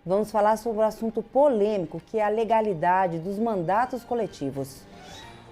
Vamos falar sobre o assunto polêmico, que é a legalidade dos mandatos coletivos.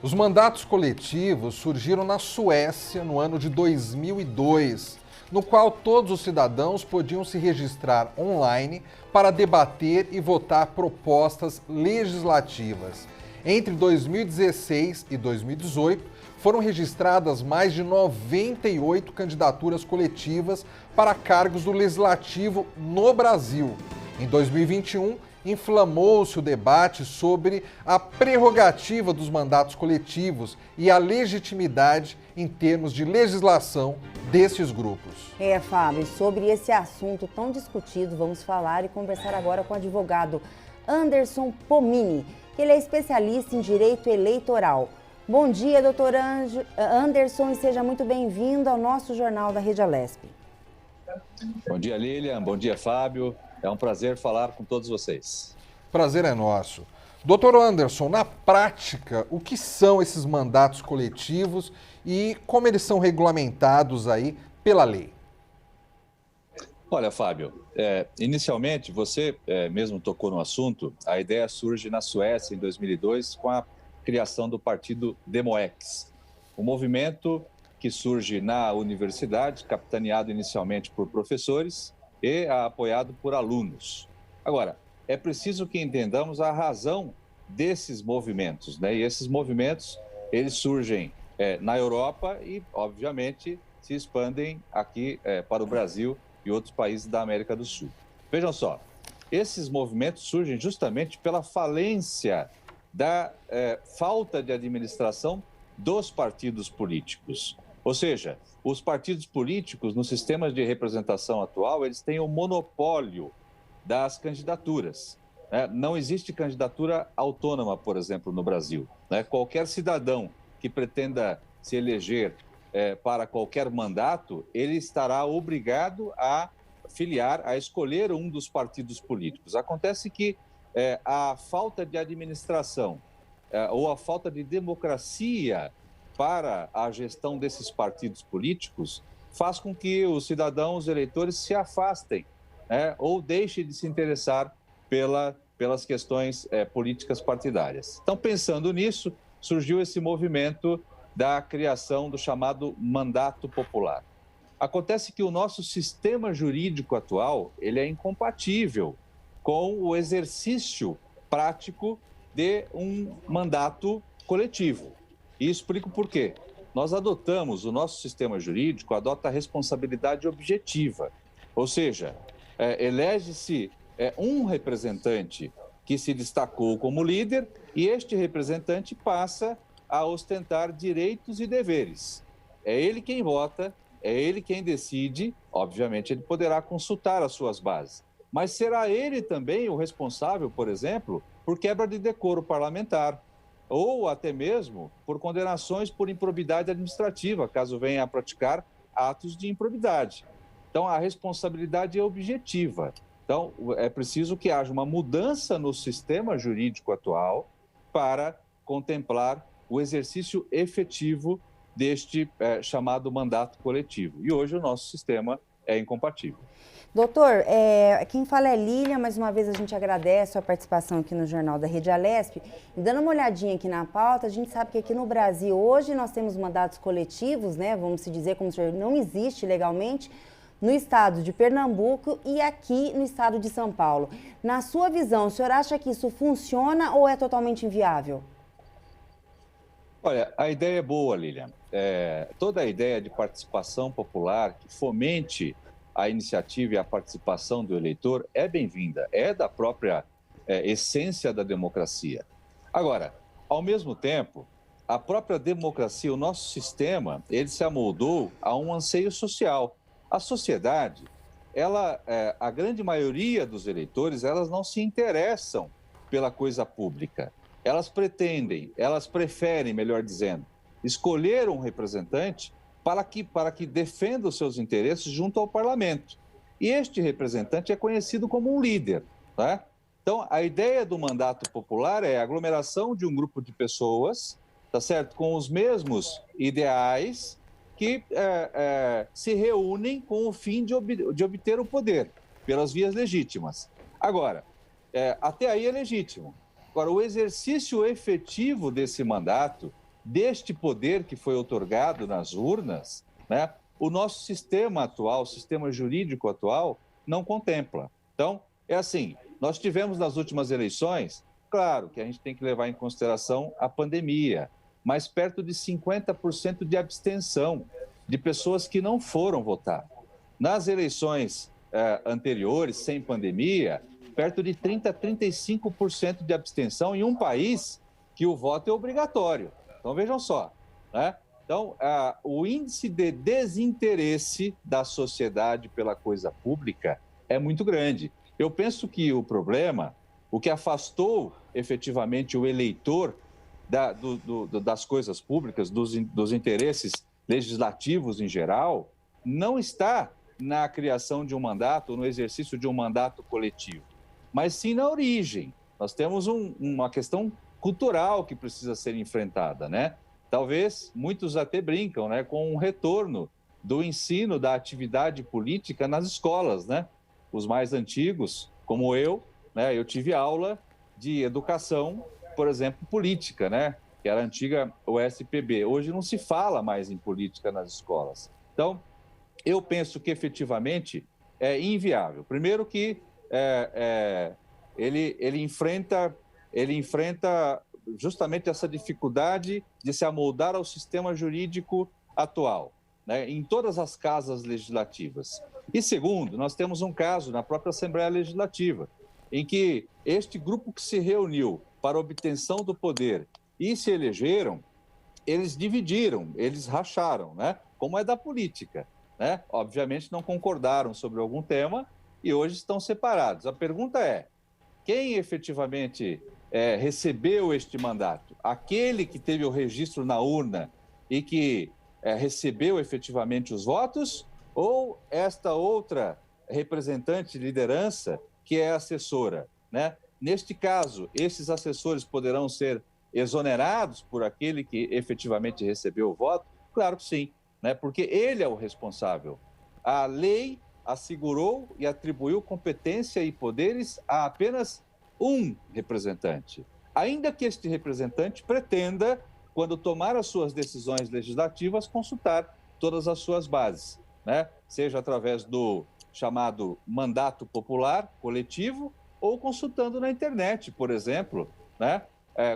Os mandatos coletivos surgiram na Suécia no ano de 2002, no qual todos os cidadãos podiam se registrar online para debater e votar propostas legislativas. Entre 2016 e 2018, foram registradas mais de 98 candidaturas coletivas para cargos do Legislativo no Brasil. Em 2021, inflamou-se o debate sobre a prerrogativa dos mandatos coletivos e a legitimidade em termos de legislação desses grupos. Fábio, sobre esse assunto tão discutido, vamos falar e conversar agora com o advogado Anderson Pomini, que ele é especialista em direito eleitoral. Bom dia, doutor Anderson, e seja muito bem-vindo ao nosso Jornal da Rede Alesp. Bom dia, Lilian. Bom dia, Fábio. É um prazer falar com todos vocês. Prazer é nosso. Doutor Anderson, na prática, o que são esses mandatos coletivos e como eles são regulamentados aí pela lei? Olha, Fábio, inicialmente você mesmo tocou no assunto. A ideia surge na Suécia em 2002 com a criação do partido Demoex, um movimento que surge na universidade, capitaneado inicialmente por professores e apoiado por alunos. Agora, é preciso que entendamos a razão desses movimentos, né? E esses movimentos, eles surgem na Europa e, obviamente, se expandem aqui para o Brasil e outros países da América do Sul. Vejam só, esses movimentos surgem justamente pela falência da falta de administração dos partidos políticos. Ou seja, os partidos políticos, no sistema de representação atual, eles têm o monopólio das candidaturas. Não existe candidatura autônoma, por exemplo, no Brasil. Qualquer cidadão que pretenda se eleger para qualquer mandato, ele estará obrigado a filiar, a escolher um dos partidos políticos. Acontece que a falta de administração ou a falta de democracia para a gestão desses partidos políticos faz com que os cidadãos, os eleitores, se afastem ou deixem de se interessar pelas questões políticas partidárias. Então, pensando nisso, surgiu esse movimento da criação do chamado mandato popular. Acontece que o nosso sistema jurídico atual, ele é incompatível com o exercício prático de um mandato coletivo. E explico por quê. Nós adotamos, o nosso sistema jurídico adota a responsabilidade objetiva, ou seja, elege-se um representante que se destacou como líder e este representante passa a ostentar direitos e deveres. É ele quem vota, é ele quem decide, obviamente ele poderá consultar as suas bases, mas será ele também o responsável, por exemplo, por quebra de decoro parlamentar, ou até mesmo por condenações por improbidade administrativa, caso venha a praticar atos de improbidade. Então, a responsabilidade é objetiva. Então, é preciso que haja uma mudança no sistema jurídico atual para contemplar o exercício efetivo deste chamado mandato coletivo. E hoje o nosso sistema é incompatível. Doutor, quem fala é Lilian, mais uma vez a gente agradece a participação aqui no Jornal da Rede Alesp. E dando uma olhadinha aqui na pauta, a gente sabe que aqui no Brasil hoje nós temos mandatos coletivos, né? Vamos se dizer como se não existe legalmente, no estado de Pernambuco e aqui no estado de São Paulo. Na sua visão, o senhor acha que isso funciona ou é totalmente inviável? Olha, a ideia é boa, Lilian. Toda a ideia de participação popular que fomente a iniciativa e a participação do eleitor é bem-vinda, é da própria essência da democracia. Agora, ao mesmo tempo, a própria democracia, o nosso sistema, ele se amoldou a um anseio social. A sociedade, a grande maioria dos eleitores, elas não se interessam pela coisa pública. Elas preferem, melhor dizendo, escolher um representante para que defenda os seus interesses junto ao parlamento. E este representante é conhecido como um líder, né? Então, a ideia do mandato popular é a aglomeração de um grupo de pessoas, tá certo? Com os mesmos ideais que se reúnem com o fim de obter o poder pelas vias legítimas. Agora, até aí é legítimo. Agora, o exercício efetivo desse mandato, deste poder que foi outorgado nas urnas, né, o nosso sistema atual, o sistema jurídico atual, não contempla. Então, é assim, nós tivemos nas últimas eleições, claro que a gente tem que levar em consideração a pandemia, mas perto de 50% de abstenção de pessoas que não foram votar. Nas eleições anteriores, sem pandemia, perto de 30% a 35% de abstenção em um país que o voto é obrigatório. Então, vejam só, né? Então, o índice de desinteresse da sociedade pela coisa pública é muito grande. Eu penso que o problema, o que afastou efetivamente o eleitor das coisas públicas, dos interesses legislativos em geral, não está na criação de um mandato, ou no exercício de um mandato coletivo, mas sim na origem. Nós temos uma questão cultural que precisa ser enfrentada, né? Talvez muitos até brincam, né, com um retorno do ensino da atividade política nas escolas, né? Os mais antigos, como eu, né, eu tive aula de educação, por exemplo, política, né? Que era a antiga USPB. Hoje não se fala mais em política nas escolas. Então, eu penso que efetivamente é inviável. Primeiro que ele enfrenta justamente essa dificuldade de se amoldar ao sistema jurídico atual, né, em todas as casas legislativas. E segundo, nós temos um caso na própria Assembleia Legislativa, em que este grupo que se reuniu para obtenção do poder e se elegeram, eles dividiram, eles racharam, né, como é da política, né? Obviamente não concordaram sobre algum tema e hoje estão separados. A pergunta é, quem efetivamente recebeu este mandato? Aquele que teve o registro na urna e que recebeu efetivamente os votos, ou esta outra representante, liderança, que é assessora, né? Neste caso, esses assessores poderão ser exonerados por aquele que efetivamente recebeu o voto? Claro que sim, né? Porque ele é o responsável. A lei assegurou e atribuiu competência e poderes a apenas um representante. Ainda que este representante pretenda, quando tomar as suas decisões legislativas, consultar todas as suas bases, né? Seja através do chamado mandato popular coletivo ou consultando na internet, por exemplo, né?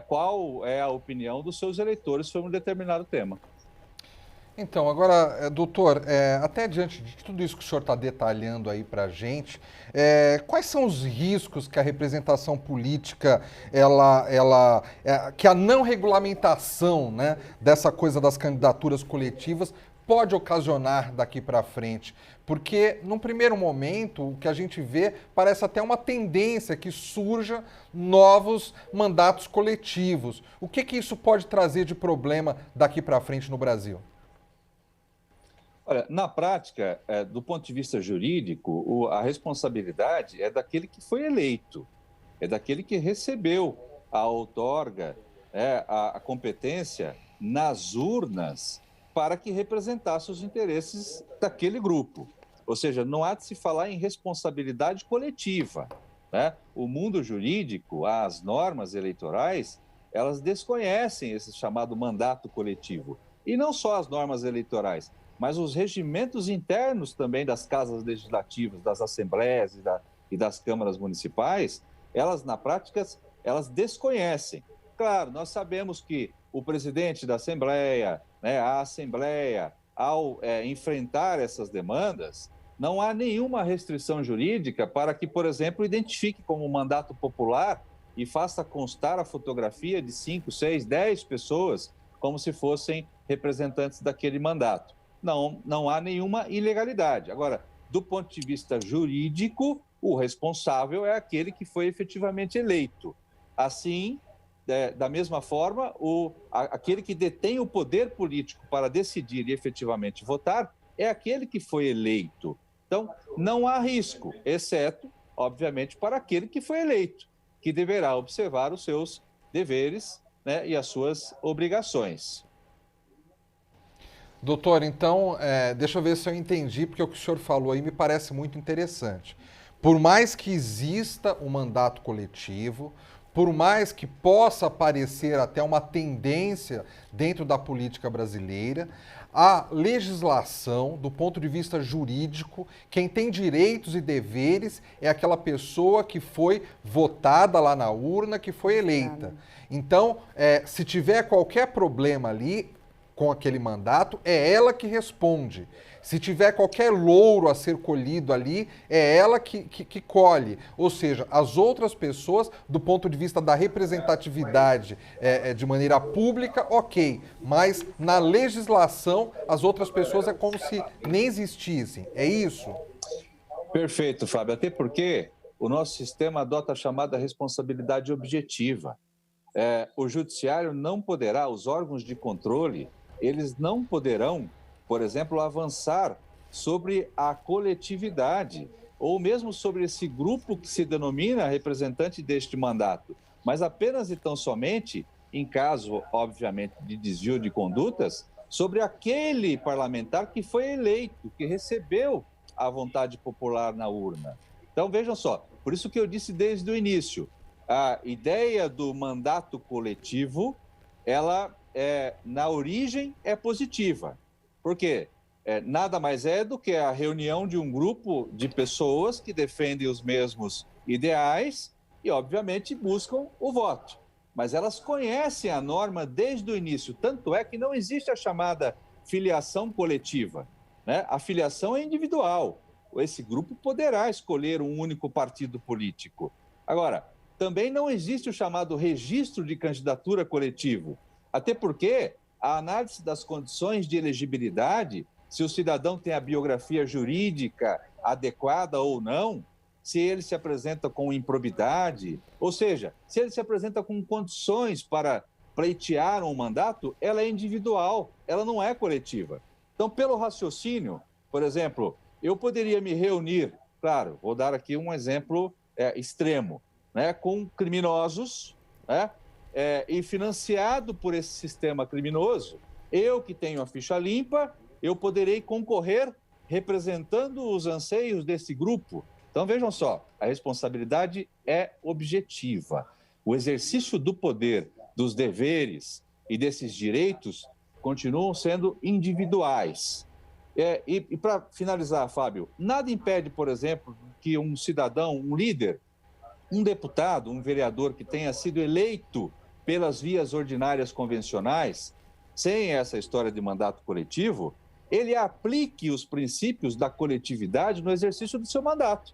Qual é a opinião dos seus eleitores sobre um determinado tema. Então, agora, doutor, até diante de tudo isso que o senhor está detalhando aí para a gente, quais são os riscos que a representação política, que a não regulamentação, né, dessa coisa das candidaturas coletivas pode ocasionar daqui para frente? Porque, num primeiro momento, o que a gente vê parece até uma tendência que surja novos mandatos coletivos. O que isso pode trazer de problema daqui para frente no Brasil? Olha, na prática, do ponto de vista jurídico, a responsabilidade é daquele que foi eleito, é daquele que recebeu a outorga, a competência nas urnas para que representasse os interesses daquele grupo. Ou seja, não há de se falar em responsabilidade coletiva, né? O mundo jurídico, as normas eleitorais, elas desconhecem esse chamado mandato coletivo. E não só as normas eleitorais, mas os regimentos internos também das casas legislativas, das assembleias e das câmaras municipais, elas, na prática, elas desconhecem. Claro, nós sabemos que o presidente da Assembleia, né, a Assembleia, ao enfrentar essas demandas, não há nenhuma restrição jurídica para que, por exemplo, identifique como mandato popular e faça constar a fotografia de 5, 6, 10 pessoas como se fossem representantes daquele mandato. Não há nenhuma ilegalidade. Agora, do ponto de vista jurídico, o responsável é aquele que foi efetivamente eleito. Assim, da mesma forma, aquele que detém o poder político para decidir e efetivamente votar é aquele que foi eleito. Então, não há risco, exceto, obviamente, para aquele que foi eleito, que deverá observar os seus deveres, né, e as suas obrigações. Doutor, então, deixa eu ver se eu entendi, porque o que o senhor falou aí me parece muito interessante. por mais que exista o mandato coletivo, por mais que possa aparecer até uma tendência dentro da política brasileira, a legislação, do ponto de vista jurídico, quem tem direitos e deveres é aquela pessoa que foi votada lá na urna, que foi eleita. Então, se tiver qualquer problema ali com aquele mandato, é ela que responde. Se tiver qualquer louro a ser colhido ali, é ela que colhe. Ou seja, as outras pessoas, do ponto de vista da representatividade de maneira pública, ok. Mas na legislação, as outras pessoas é como se nem existissem. É isso? Perfeito, Fábio. Até porque o nosso sistema adota a chamada responsabilidade objetiva. O judiciário não poderá, os órgãos de controle, eles não poderão, por exemplo, avançar sobre a coletividade ou mesmo sobre esse grupo que se denomina representante deste mandato, mas apenas e tão somente, em caso, obviamente, de desvio de condutas, sobre aquele parlamentar que foi eleito, que recebeu a vontade popular na urna. Então, vejam só, por isso que eu disse desde o início, a ideia do mandato coletivo, ela, na origem, é positiva. Por quê? Nada mais é do que a reunião de um grupo de pessoas que defendem os mesmos ideais e, obviamente, buscam o voto. Mas elas conhecem a norma desde o início, tanto é que não existe a chamada filiação coletiva, né? A filiação é individual. Esse grupo poderá escolher um único partido político. Agora, também não existe o chamado registro de candidatura coletivo, até porque a análise das condições de elegibilidade, se o cidadão tem a biografia jurídica adequada ou não, se ele se apresenta com improbidade, ou seja, se ele se apresenta com condições para pleitear um mandato, ela é individual, ela não é coletiva. Então, pelo raciocínio, por exemplo, eu poderia me reunir, claro, vou dar aqui um exemplo extremo, né, com criminosos, né, e financiado por esse sistema criminoso, eu que tenho a ficha limpa, eu poderei concorrer representando os anseios desse grupo. Então, vejam só, a responsabilidade é objetiva. O exercício do poder, dos deveres e desses direitos continuam sendo individuais. E para finalizar, Fábio, nada impede, por exemplo, que um cidadão, um líder, um deputado, um vereador que tenha sido eleito pelas vias ordinárias convencionais, sem essa história de mandato coletivo, ele aplique os princípios da coletividade no exercício do seu mandato.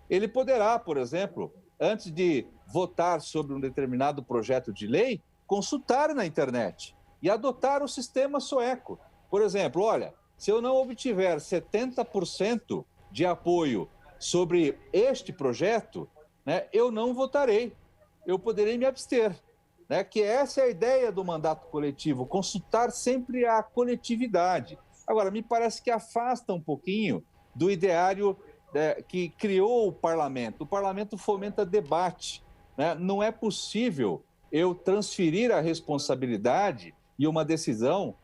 Ele poderá, por exemplo, antes de votar sobre um determinado projeto de lei, consultar na internet e adotar o sistema sueco. Por exemplo, olha, se eu não obtiver 70% de apoio sobre este projeto, né, eu não votarei, eu poderei me abster. Né, que essa é a ideia do mandato coletivo, consultar sempre a coletividade. Agora, me parece que afasta um pouquinho do ideário que criou o parlamento. O parlamento fomenta debate. Né? Não é possível eu transferir a responsabilidade e uma decisão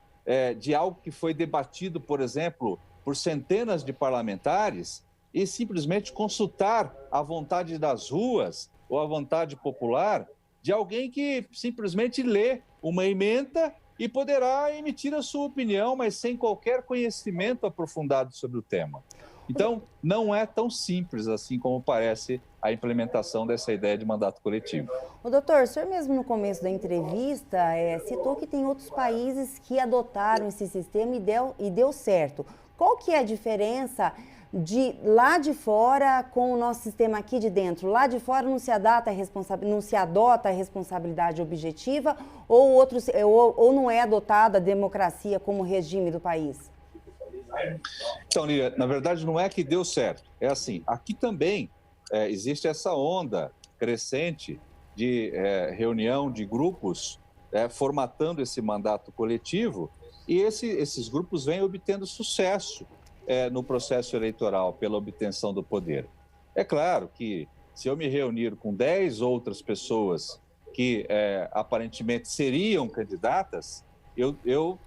de algo que foi debatido, por exemplo, por centenas de parlamentares e simplesmente consultar a vontade das ruas ou a vontade popular de alguém que simplesmente lê uma ementa e poderá emitir a sua opinião, mas sem qualquer conhecimento aprofundado sobre o tema. Então, não é tão simples assim como parece a implementação dessa ideia de mandato coletivo. O doutor, o senhor mesmo no começo da entrevista citou que tem outros países que adotaram esse sistema e deu certo. Qual que é a diferença de lá de fora com o nosso sistema aqui de dentro? Lá de fora não se adota a responsabilidade objetiva ou não é adotada a democracia como regime do país? Então, Lília, na verdade não é que deu certo. É assim, aqui também existe essa onda crescente de reunião de grupos formatando esse mandato coletivo e esses grupos vêm obtendo sucesso no processo eleitoral pela obtenção do poder. É claro que se eu me reunir com 10 outras pessoas que aparentemente seriam candidatas, eu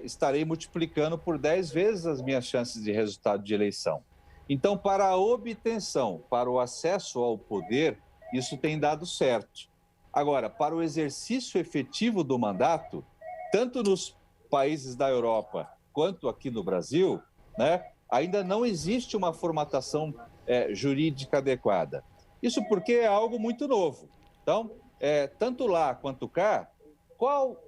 estarei multiplicando por 10 vezes as minhas chances de resultado de eleição. Então, para a obtenção, para o acesso ao poder, isso tem dado certo. Agora, para o exercício efetivo do mandato, tanto nos países da Europa quanto aqui no Brasil, né, ainda não existe uma formatação jurídica adequada. Isso porque é algo muito novo. Então, tanto lá quanto cá, qual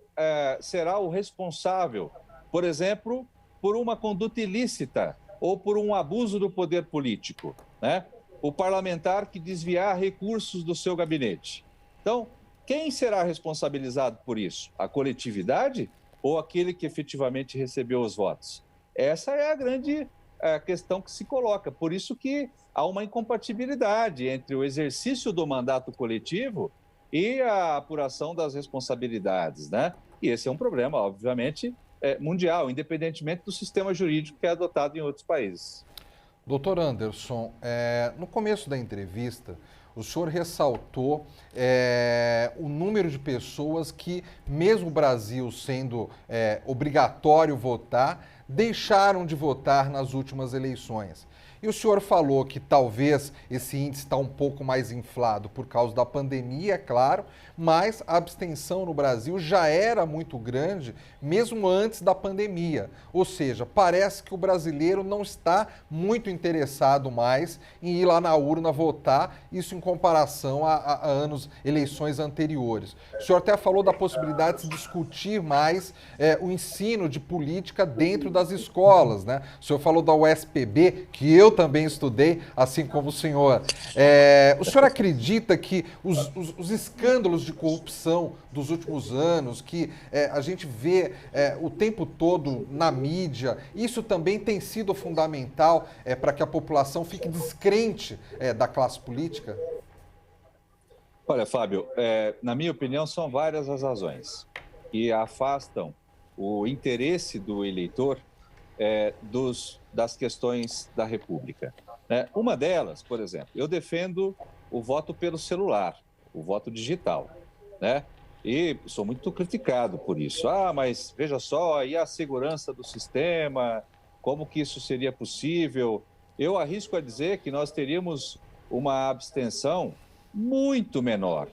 será o responsável, por exemplo, por uma conduta ilícita ou por um abuso do poder político, né? O parlamentar que desviar recursos do seu gabinete. Então, quem será responsabilizado por isso? A coletividade ou aquele que efetivamente recebeu os votos? Essa é a grande questão que se coloca. Por isso que há uma incompatibilidade entre o exercício do mandato coletivo e a apuração das responsabilidades, né? E esse é um problema, obviamente, mundial, independentemente do sistema jurídico que é adotado em outros países. Doutor Anderson, no começo da entrevista, o senhor ressaltou o número de pessoas que, mesmo o Brasil sendo obrigatório votar, deixaram de votar nas últimas eleições. E o senhor falou que talvez esse índice está um pouco mais inflado por causa da pandemia, é claro, mas a abstenção no Brasil já era muito grande mesmo antes da pandemia. Ou seja, parece que o brasileiro não está muito interessado mais em ir lá na urna votar, isso em comparação a eleições anteriores. O senhor até falou da possibilidade de se discutir mais o ensino de política dentro das escolas, né? O senhor falou da USPB, que eu também estudei, assim como o senhor. O senhor acredita que os escândalos de corrupção dos últimos anos, que a gente vê o tempo todo na mídia, isso também tem sido fundamental para que a população fique descrente da classe política? Olha, Fábio, na minha opinião, são várias as razões que afastam o interesse do eleitor das questões da República. Uma delas, por exemplo, eu defendo o voto pelo celular, o voto digital, né? E sou muito criticado por isso. Mas veja só, e a segurança do sistema? Como que isso seria possível? Eu arrisco a dizer que nós teríamos uma abstenção muito menor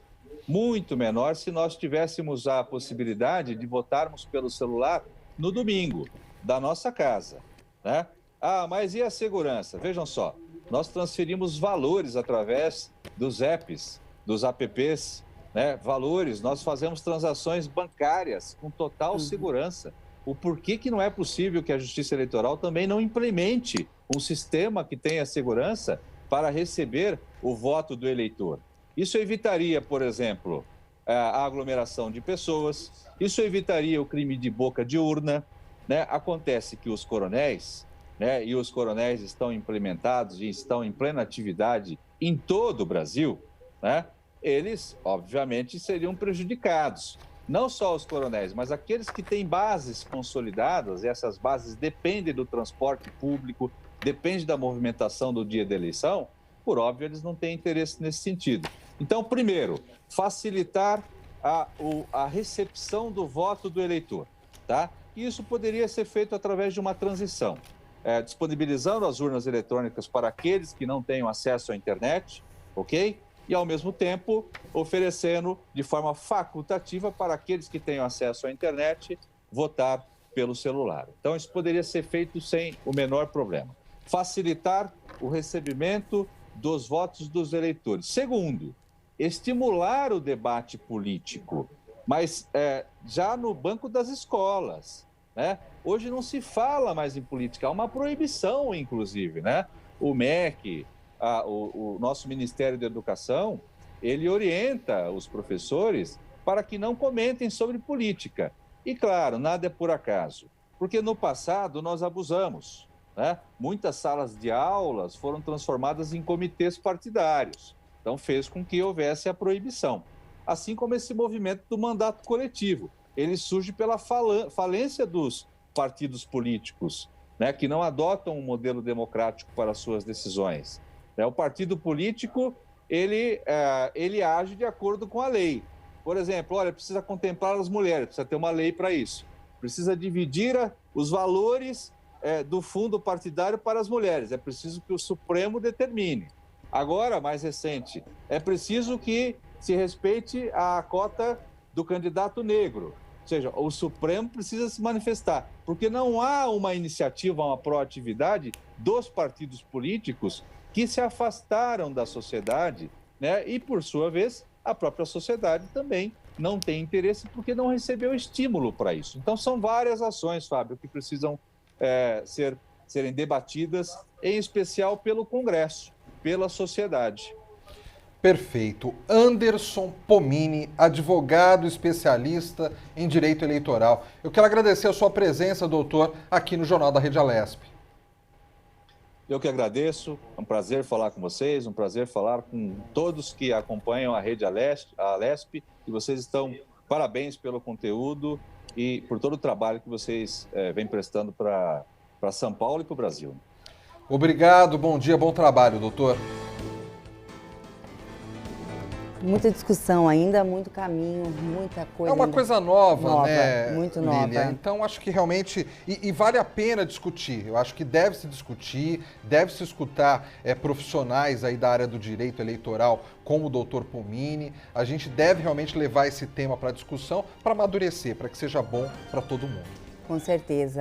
se nós tivéssemos a possibilidade de votarmos pelo celular no domingo, da nossa casa, né? Mas e a segurança? Vejam só, nós transferimos valores através dos apps, dos apps, né? Valores, nós fazemos transações bancárias com total segurança. O porquê que não é possível que a Justiça Eleitoral também não implemente um sistema que tenha segurança para receber o voto do eleitor? Isso evitaria, por exemplo, a aglomeração de pessoas, isso evitaria o crime de boca de urna, né? Acontece que os coronéis, né, e os coronéis estão implementados e estão em plena atividade em todo o Brasil, né? Eles, obviamente, seriam prejudicados. Não só os coronéis, mas aqueles que têm bases consolidadas, e essas bases dependem do transporte público, dependem da movimentação do dia da eleição, por óbvio, eles não têm interesse nesse sentido. Então, primeiro, facilitar a recepção do voto do eleitor, tá? E isso poderia ser feito através de uma transição, disponibilizando as urnas eletrônicas para aqueles que não tenham acesso à internet, ok? E, ao mesmo tempo, oferecendo de forma facultativa para aqueles que tenham acesso à internet votar pelo celular. Então, isso poderia ser feito sem o menor problema. Facilitar o recebimento dos votos dos eleitores. Segundo, estimular o debate político, mas já no banco das escolas, né? Hoje não se fala mais em política, há uma proibição, inclusive, né? O MEC, o nosso Ministério da Educação, ele orienta os professores para que não comentem sobre política. E, claro, nada é por acaso, porque no passado nós abusamos, né? Muitas salas de aulas foram transformadas em comitês partidários, então fez com que houvesse a proibição. Assim como esse movimento do mandato coletivo, ele surge pela falência dos partidos políticos, né, que não adotam um modelo democrático para suas decisões. O partido político, ele age de acordo com a lei. Por exemplo, olha, precisa contemplar as mulheres, precisa ter uma lei para isso. Precisa dividir os valores do fundo partidário para as mulheres. É preciso que o Supremo determine. Agora, mais recente, é preciso que se respeite a cota do candidato negro. Ou seja, o Supremo precisa se manifestar, porque não há uma iniciativa, uma proatividade dos partidos políticos que se afastaram da sociedade, né? E, por sua vez, a própria sociedade também não tem interesse porque não recebeu estímulo para isso. Então, são várias ações, Fábio, que precisam serem debatidas, em especial pelo Congresso, pela sociedade. Perfeito. Anderson Pomini, advogado especialista em direito eleitoral. Eu quero agradecer a sua presença, doutor, aqui no Jornal da Rede Alesp. Eu que agradeço, é um prazer falar com vocês, um prazer falar com todos que acompanham a Rede Alesp, e vocês estão, parabéns pelo conteúdo e por todo o trabalho que vocês vêm prestando para São Paulo e para o Brasil. Obrigado, bom dia, bom trabalho, doutor. Muita discussão ainda, muito caminho, muita coisa. É uma coisa nova, né, muito Lília? nova. Então, acho que realmente... E vale a pena discutir. Eu acho que deve se discutir, deve se escutar profissionais aí da área do direito eleitoral, como o doutor Pomini. A gente deve realmente levar esse tema para discussão, para amadurecer, para que seja bom para todo mundo. Com certeza.